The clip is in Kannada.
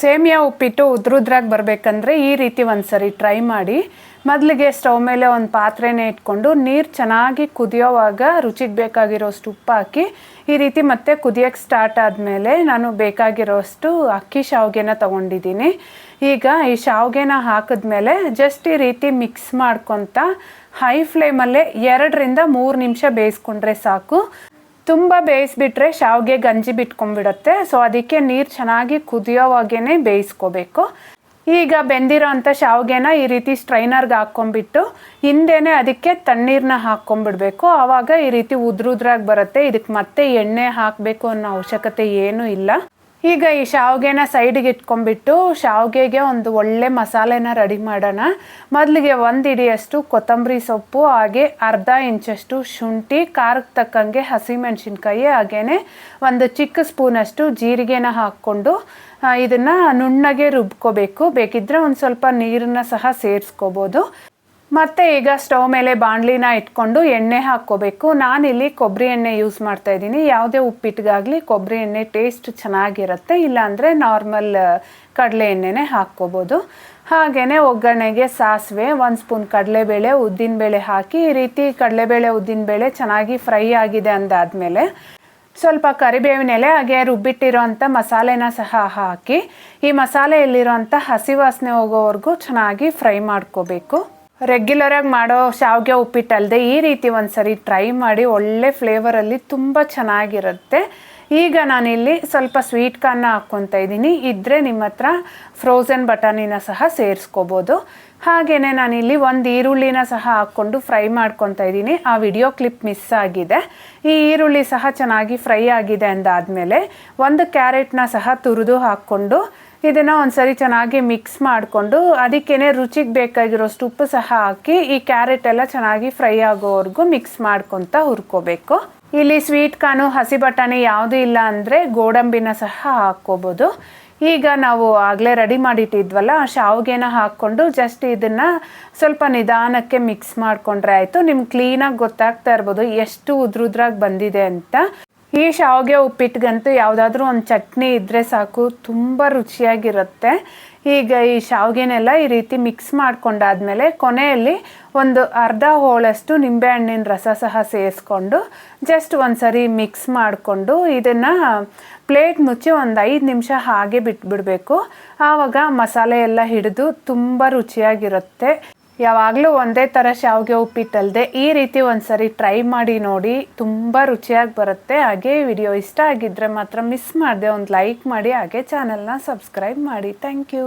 ಸೇಮಿಯಾ ಉಪ್ಪಿಟ್ಟು ಉದ್ರುದ್ರಾಗಿ ಬರಬೇಕಂದ್ರೆ ಈ ರೀತಿ ಒಂದ್ಸರಿ ಟ್ರೈ ಮಾಡಿ. ಮೊದಲಿಗೆ ಸ್ಟವ್ ಮೇಲೆ ಒಂದು ಪಾತ್ರೆನೇ ಇಟ್ಕೊಂಡು ನೀರು ಚೆನ್ನಾಗಿ ಕುದಿಯೋವಾಗ ರುಚಿಗೆ ಬೇಕಾಗಿರೋಷ್ಟು ಉಪ್ಪು ಹಾಕಿ ಈ ರೀತಿ ಮತ್ತೆ ಕುದಿಯೋಕ್ಕೆ ಸ್ಟಾರ್ಟ್ ಆದಮೇಲೆ ನಾನು ಬೇಕಾಗಿರೋಷ್ಟು ಅಕ್ಕಿ ಶಾವಿಗೆನ ತೊಗೊಂಡಿದ್ದೀನಿ. ಈಗ ಈ ಶಾವಿಗೆನ ಹಾಕಿದ್ಮೇಲೆ ಜಸ್ಟ್ ಈ ರೀತಿ ಮಿಕ್ಸ್ ಮಾಡ್ಕೊತ ಹೈ ಫ್ಲೇಮಲ್ಲೇ 2ರಿಂದ 3 ನಿಮಿಷ ಬೇಯಿಸ್ಕೊಂಡ್ರೆ ಸಾಕು. ತುಂಬ ಬೇಯಿಸ್ಬಿಟ್ರೆ ಶಾವಿಗೆ ಗಂಜಿ ಬಿಟ್ಕೊಂಡ್ಬಿಡುತ್ತೆ. ಸೊ ಅದಕ್ಕೆ ನೀರು ಚೆನ್ನಾಗಿ ಕುದಿಯೋವಾಗೇ ಬೇಯಿಸ್ಕೋಬೇಕು. ಈಗ ಬೆಂದಿರೋ ಅಂಥ ಶಾವಿಗೆನ ಈ ರೀತಿ ಸ್ಟ್ರೈನರ್ಗೆ ಹಾಕ್ಕೊಂಬಿಟ್ಟು ಹಿಂದೆನೇ ಅದಕ್ಕೆ ತಣ್ಣೀರನ್ನ ಹಾಕ್ಕೊಂಬಿಡ್ಬೇಕು. ಆವಾಗ ಈ ರೀತಿ ಉದ್ರುದ್ರಾಗಿ ಬರುತ್ತೆ. ಇದಕ್ಕೆ ಮತ್ತೆ ಎಣ್ಣೆ ಹಾಕಬೇಕು ಅನ್ನೋ ಅವಶ್ಯಕತೆ ಏನೂ ಇಲ್ಲ. ಈಗ ಈ ಶಾವಿಗೆನ ಸೈಡಿಗೆ ಇಟ್ಕೊಂಡ್ಬಿಟ್ಟು ಶಾವಿಗೆಗೆ ಒಂದು ಒಳ್ಳೆ ಮಸಾಲೆನ ರೆಡಿ ಮಾಡೋಣ. ಮೊದಲಿಗೆ 1 ಹಿಡಿಯಷ್ಟು ಕೊತ್ತಂಬರಿ ಸೊಪ್ಪು, ಹಾಗೆ ಅರ್ಧ ಇಂಚಷ್ಟು ಶುಂಠಿ, ಖಾರಕ್ಕೆ ತಕ್ಕಂಗೆ ಹಸಿಮೆಣಸಿನ್ಕಾಯಿ, ಹಾಗೇ ಒಂದು ಚಿಕ್ಕ ಸ್ಪೂನಷ್ಟು ಜೀರಿಗೆನ ಹಾಕ್ಕೊಂಡು ಇದನ್ನು ನುಣ್ಣಗೆ ರುಬ್ಕೋಬೇಕು. ಬೇಕಿದ್ದರೆ ಒಂದು ಸ್ವಲ್ಪ ನೀರನ್ನು ಸಹ ಸೇರಿಸ್ಕೋಬೋದು. ಮತ್ತು ಈಗ ಸ್ಟವ್ ಮೇಲೆ ಬಾಣಲಿನ ಇಟ್ಕೊಂಡು ಎಣ್ಣೆ ಹಾಕ್ಕೋಬೇಕು. ನಾನಿಲ್ಲಿ ಕೊಬ್ಬರಿ ಎಣ್ಣೆ ಯೂಸ್ ಮಾಡ್ತಾಯಿದ್ದೀನಿ. ಯಾವುದೇ ಉಪ್ಪಿಟ್ಟಿಗಾಗಲಿ ಕೊಬ್ಬರಿ ಎಣ್ಣೆ ಟೇಸ್ಟ್ ಚೆನ್ನಾಗಿರುತ್ತೆ. ಇಲ್ಲಾಂದರೆ ನಾರ್ಮಲ್ ಕಡಲೆ ಎಣ್ಣೆನೇ ಹಾಕ್ಕೋಬೋದು. ಹಾಗೆಯೇ ಒಗ್ಗರಣೆಗೆ ಸಾಸಿವೆ, 1 ಸ್ಪೂನ್ ಕಡಲೆಬೇಳೆ, ಉದ್ದಿನಬೇಳೆ ಹಾಕಿ ಈ ರೀತಿ ಕಡಲೆಬೇಳೆ ಉದ್ದಿನಬೇಳೆ ಚೆನ್ನಾಗಿ ಫ್ರೈ ಆಗಿದೆ ಅಂದಾದಮೇಲೆ ಸ್ವಲ್ಪ ಕರಿಬೇವಿನ ಎಲೆ ಹಾಗೆ ರುಬ್ಬಿಟ್ಟಿರೋ ಅಂಥ ಮಸಾಲೆನ ಸಹ ಹಾಕಿ ಈ ಮಸಾಲೆಯಲ್ಲಿರೋಂಥ ಹಸಿ ವಾಸನೆ ಹೋಗೋವರೆಗೂ ಚೆನ್ನಾಗಿ ಫ್ರೈ ಮಾಡ್ಕೋಬೇಕು. ರೆಗ್ಯುಲರಾಗಿ ಮಾಡೋ ಶಾವಿಗೆ ಉಪ್ಪಿಟ್ಟಲ್ಲದೆ ಈ ರೀತಿ ಒಂದ್ಸರಿ ಟ್ರೈ ಮಾಡಿ. ಒಳ್ಳೆ ಫ್ಲೇವರಲ್ಲಿ ತುಂಬ ಚೆನ್ನಾಗಿರುತ್ತೆ. ಈಗ ನಾನಿಲ್ಲಿ ಸ್ವಲ್ಪ ಸ್ವೀಟ್ ಕಾರ್ನ ಹಾಕ್ಕೊತಾ ಇದ್ದೀನಿ. ಇದ್ದರೆ ನಿಮ್ಮ ಹತ್ರ ಫ್ರೋಝನ್ ಬಟಾಣಿನ ಸಹ ಸೇರಿಸ್ಕೋಬೋದು. ಹಾಗೆಯೇ ನಾನಿಲ್ಲಿ 1 ಈರುಳ್ಳಿನ ಸಹ ಹಾಕ್ಕೊಂಡು ಫ್ರೈ ಮಾಡ್ಕೊತಾ ಇದ್ದೀನಿ. ಆ ವಿಡಿಯೋ ಕ್ಲಿಪ್ ಮಿಸ್ ಆಗಿದೆ. ಈ ಈರುಳ್ಳಿ ಸಹ ಚೆನ್ನಾಗಿ ಫ್ರೈ ಆಗಿದೆ ಅಂದಾದಮೇಲೆ 1 ಕ್ಯಾರೆಟ್ನ ಸಹ ತುರಿದು ಹಾಕ್ಕೊಂಡು ಇದನ್ನು ಒಂದ್ಸರಿ ಚೆನ್ನಾಗಿ ಮಿಕ್ಸ್ ಮಾಡಿಕೊಂಡು ಅದಕ್ಕೇ ರುಚಿಗೆ ಬೇಕಾಗಿರೋಷ್ಟು ಉಪ್ಪು ಸಹ ಹಾಕಿ ಈ ಕ್ಯಾರೆಟ್ ಎಲ್ಲ ಚೆನ್ನಾಗಿ ಫ್ರೈ ಆಗೋವರೆಗೂ ಮಿಕ್ಸ್ ಮಾಡ್ಕೊತ ಹುರ್ಕೋಬೇಕು. ಇಲ್ಲಿ ಸ್ವೀಟ್ ಕಾರ್ನು, ಹಸಿ ಬಟಾಣಿ ಯಾವುದೂ ಇಲ್ಲ ಅಂದರೆ ಗೋಡಂಬಿನ ಸಹ ಹಾಕ್ಕೋಬೋದು. ಈಗ ನಾವು ಆಗಲೇ ರೆಡಿ ಮಾಡಿಟ್ಟಿದ್ವಲ್ಲ ಆ ಶಾವಿಗೆನ ಹಾಕ್ಕೊಂಡು ಜಸ್ಟ್ ಇದನ್ನು ಸ್ವಲ್ಪ ನಿಧಾನಕ್ಕೆ ಮಿಕ್ಸ್ ಮಾಡಿಕೊಂಡ್ರೆ ಆಯಿತು. ನಿಮ್ಗೆ ಕ್ಲೀನಾಗಿ ಗೊತ್ತಾಗ್ತಾ ಇರ್ಬೋದು ಎಷ್ಟು ಉದ್ರುದ್ರಾಗಿ ಬಂದಿದೆ ಅಂತ. ಈ ಶಾವಿಗೆ ಉಪ್ಪಿಟ್ಟಿಗಂತೂ ಯಾವುದಾದ್ರೂ ಒಂದು ಚಟ್ನಿ ಇದ್ದರೆ ಸಾಕು, ತುಂಬ ರುಚಿಯಾಗಿರುತ್ತೆ. ಈಗ ಈ ಶಾವಿಗೆನೆಲ್ಲ ಈ ರೀತಿ ಮಿಕ್ಸ್ ಮಾಡ್ಕೊಂಡಾದ್ಮೇಲೆ ಕೊನೆಯಲ್ಲಿ ಒಂದು ಅರ್ಧ ಹೋಳಷ್ಟು ನಿಂಬೆಹಣ್ಣಿನ ರಸ ಸಹ ಸೇರಿಸ್ಕೊಂಡು ಜಸ್ಟ್ ಒಂದ್ಸರಿ ಮಿಕ್ಸ್ ಮಾಡಿಕೊಂಡು ಇದನ್ನು ಪ್ಲೇಟ್ ಮುಚ್ಚಿ ಒಂದು 5 ನಿಮಿಷ ಹಾಗೆ ಬಿಟ್ಬಿಡಬೇಕು. ಆವಾಗ ಮಸಾಲೆ ಎಲ್ಲ ಹಿಡಿದು ತುಂಬ ರುಚಿಯಾಗಿರುತ್ತೆ. ಯಾವಾಗಲೂ ಒಂದೇ ಥರ ಶಾವಿಗೆ ಉಪ್ಪಿಟ್ಟಲ್ಲದೆ ಈ ರೀತಿ ಒಂದ್ಸರಿ ಟ್ರೈ ಮಾಡಿ ನೋಡಿ, ತುಂಬ ರುಚಿಯಾಗಿ ಬರುತ್ತೆ. ಹಾಗೆ ವಿಡಿಯೋ ಇಷ್ಟ ಆಗಿದ್ದರೆ ಮಾತ್ರ ಮಿಸ್ ಮಾಡದೆ ಒಂದು ಲೈಕ್ ಮಾಡಿ, ಹಾಗೆ ಚಾನಲ್ನ ಸಬ್ಸ್ಕ್ರೈಬ್ ಮಾಡಿ. Thank you.